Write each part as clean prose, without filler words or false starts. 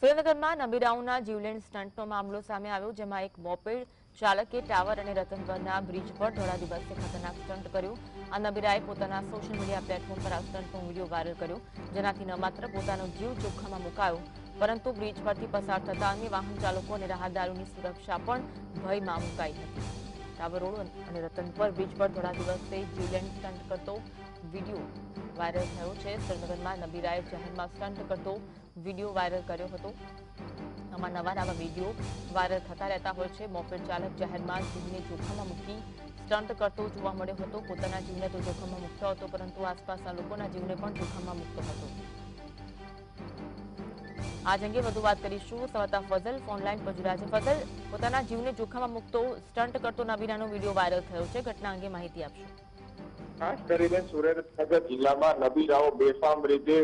સુરેન્દ્રનગરમાં નબીરાઓના જીવલેણ સ્ટન્ટનો મામલો સામે આવ્યો, જેમાં એક મોપેડ ચાલકે ટાવર અને રતનપરના બ્રિજ પર ધોળા દિવસે ખતરનાક સ્ટન્ટ કર્યું। આ નબીરાએ પોતાના સોશિયલ મીડિયા પ્લેટફોર્મ પર આ સ્ટન્ટનો વિડીયો વાયરલ કર્યો, જેનાથી ન માત્ર પોતાનો જીવ જોખમમાં મુકાયો, પરંતુ બ્રિજ પરથી પસાર થતા અન્ય વાહન ચાલકો અને રાહદારીઓની સુરક્ષા પણ ભયમાં મુકાઈ હતી। ટાવર રોડ અને રતનપર બ્રિજ પર ધોળા દિવસે જીવલેણ સ્ટન્ટ કરતો વિડીયો વાયરલ થયો છે। સુરેન્દ્રનગરમાં નબીરાએ જાહેરમાં સ્ટન્ટ કરતો વિડીયો વાયરલ કર્યો હતો। આમાં નવા વિડીયો વાયરલ થતા રહેતા હોય છે। મોપેડ ચાલક જાહેરમાં જીવને જોખમમાં મૂકી સ્ટન્ટ કરતો જોવા મળ્યો હતો। પોતાના જીવને તો જોખમમાં મૂકતો હતો, પરંતુ આસપાસના લોકોના જીવને પણ જોખમમાં મૂકતો હતો। આજ અંગે વધુ વાત કરીશું, સંવાદદાતા ફઝલ ફોનલાઈન પર જોડાયા છે। ફઝલ, પોતાના જીવને જોખમમાં મૂકતો સ્ટન્ટ કરતો નબીરાનો વિડીયો વાયરલ થયો છે, ઘટના અંગે માહિતી આપશો। ખાસ કરીને સુરેન્દ્રનગર જિલ્લામાં નબીરાઓ બેફામ રીતે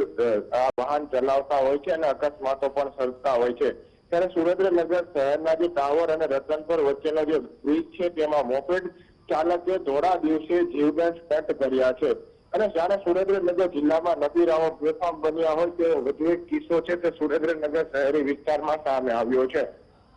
વાહન ચલાવતા હોય છે અને અકસ્માતો પણ સર્જતા હોય છે। ત્યારે સુરેન્દ્રનગર શહેરના જે ટાવર અને રતનપર વચ્ચેનો જે બ્રિજ છે તેમાં મોપેડ ચાલકે ધોળા દિવસે જીવલેણ સ્ટન્ટ કર્યા છે। અને જ્યારે સુરેન્દ્રનગર જિલ્લામાં નબીરાઓ બેફામ બન્યા હોય તે વધુ એક કિસ્સો છે તે સુરેન્દ્રનગર શહેરી વિસ્તારમાં સામે આવ્યો છે।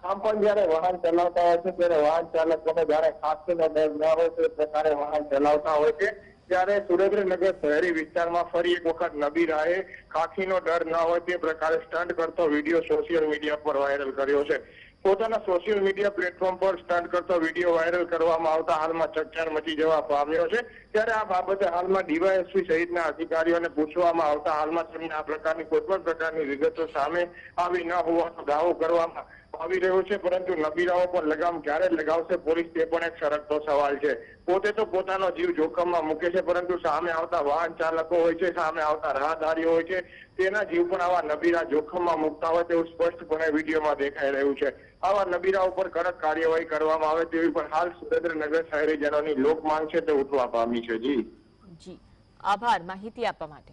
આમ પણ જયારે વાહન ચલાવતા હોય છે ત્યારે વાહન ચાલકોને જયારે ખાંસીનો ડર ન હોય તે પ્રકારે વાહન ચલાવતા હોય છે। ત્યારે સુરેન્દ્રનગર શહેરી વિસ્તારમાં ફરી એક વખત નબીરાએ ખાંસીનો ડર ન હોય તે પ્રકારે સ્ટન્ટ કરતો વિડીયો સોશિયલ મીડિયા પર વાયરલ કર્યો છે। પોતાના સોશિયલ મીડિયા પ્લેટફોર્મ પર સ્ટન્ટ કરતો વિડીયો વાયરલ કરવામાં આવતા હાલમાં ચકચાર મચી જવા પામ્યો છે। ત્યારે આ બાબતે હાલમાં ડીવાયએસપી સહિતના અધિકારીઓને પૂછવામાં આવતા હાલમાં તેમને આ પ્રકારની કોઈ પણ પ્રકારની વિગતો સામે આવી ન હોવાનો દાવો કરવામાં આવી રહ્યો છે, પરંતુ નબીરાઓ પર લગામ ક્યારે લગાવશે પોલીસ તે પણ એક સળગતો સવાલ છે। પોતે તો પોતાનો જીવ જોખમમાં મૂકે છે, પરંતુ સામે આવતા વાહન ચાલકો હોય છે, સામે આવતા રાહદારીઓ હોય છે, તેના જીવ પણ આવા નબીરા જોખમમાં મૂકતા હોય તેવું સ્પષ્ટપણે વિડીયોમાં દેખાઈ રહ્યું છે। આવા નબીરા ઉપર કડક કાર્યવાહી કરવામાં આવે તેવી પણ હાલ સુરેન્દ્રનગર શહેરીજનોની લોક માંગ છે તે ઉઠવા પામી છે। જી આભાર માહિતી આપવા માટે।